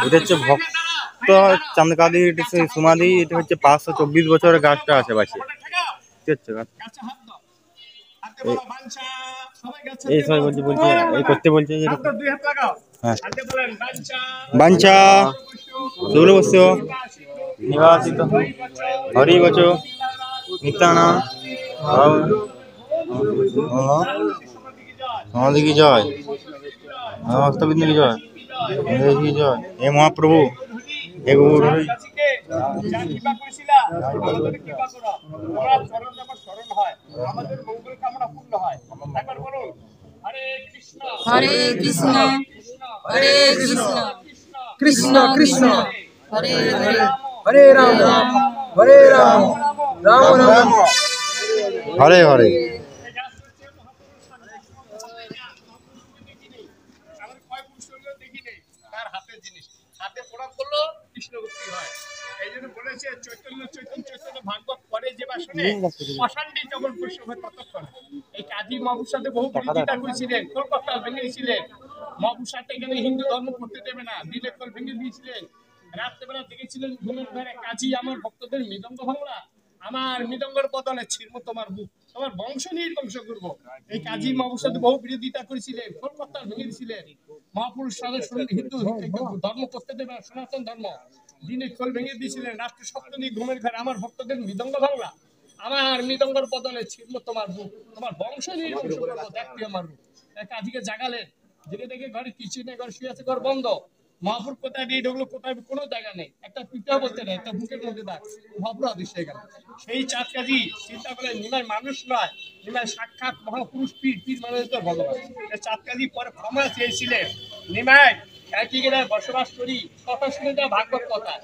এটা হচ্ছে ভক্ত চামকাদি সমাধি। এটা হচ্ছে 524 বছরের গাছটা আছে বাঁচিয়ে। ঠিক আছে গাছ এই সবাই বলছে এই করতে বলছে যে হ্যাঁ বাঞ্ছা সৌরবস্য নিবাসিত হরি বচ নিত্যানা সমাধি কি জয় ভক্তবৃন্দ কি জয় কি জয় হে মহাপ্রভু হে গৌর হরে কৃষ্ণ হরে কৃষ্ণ কৃষ্ণ কৃষ্ণ হরে হরে হরে রাম হরে রাম রাম রাম হরে হরে। হিন্দু ধর্ম করতে দেবে না, দিলের ভেঙে দিয়েছিলেন। রাত্রেবেলা দেখেছিলেন ঘুমের ঘরে কাজী আমার ভক্তদের মৃদঙ্গ ভাঙলা, আমার মৃদঙ্গের বদলে ছিড়ব তোমার বুক, তোমার বংশ নির্বংশ করবো। এই কাজী মহাপুর সাথে বহু বিরোধিতা করেছিলেন, কলকাতা ভেঙে দিয়েছিলেন। মহাপুরুষ হিন্দু ধর্ম করতে দেবে না, সনাতন ধর্ম। দিনের খোল ভেঙে দিয়েছিলেন, রাত্রে সপ্তমী ঘুমের ঘরে আমার ভক্তদের মৃদঙ্গ ভাঙলা, আমার মৃদঙ্গের বদলে ছিড়ব তোমার বুক, তোমার বংশ নির্বংশ করবো, দেখতে আমার রূপ। কাজীকে জাগালেন, জেগে দেখে ঘরে কিছু নেই, ঘর শুয়ে আছে, ঘর বন্ধ। মহাপুর কোথায় দিয়ে ঢুকলো, কোথায় কোনো জায়গা নেই, একটা পিঠা বলতে নেই, একটা বুকের মধ্যে দাগ, মহাপুর অদৃশ্য হয়ে গেল। সেই চাঁদ কাজী চিন্তা করলেন নিমাই মানুষ নয়, নিমাই সাক্ষাৎ মহাপুরুষ পীর, পীর মানুষদের ভগবান। চাঁদ কাজী পরে ক্ষমা চেয়েছিলেন, নিমাই একই গ্রামে বসবাস করি, কথা শুনে যা ভাগবত কথা,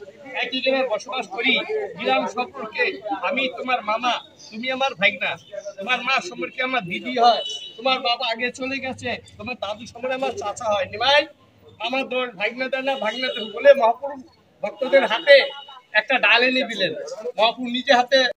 একই গ্রামে বসবাস করি, গ্রাম সম্পর্কে আমি তোমার মামা, তুমি আমার ভাইগনা, তোমার মা সম্পর্কে আমার দিদি হয়, তোমার বাবা আগে চলে গেছে, তোমার দাদু সম্পর্কে আমার চাচা হয়। নিমাই আমার দোষ, ভাগনা দেয় না, ভাগনা বলে মহাপুরুষ ভক্তদের হাতে একটা ডাল এনে দিলেন। মহাপুর নিজে হাতে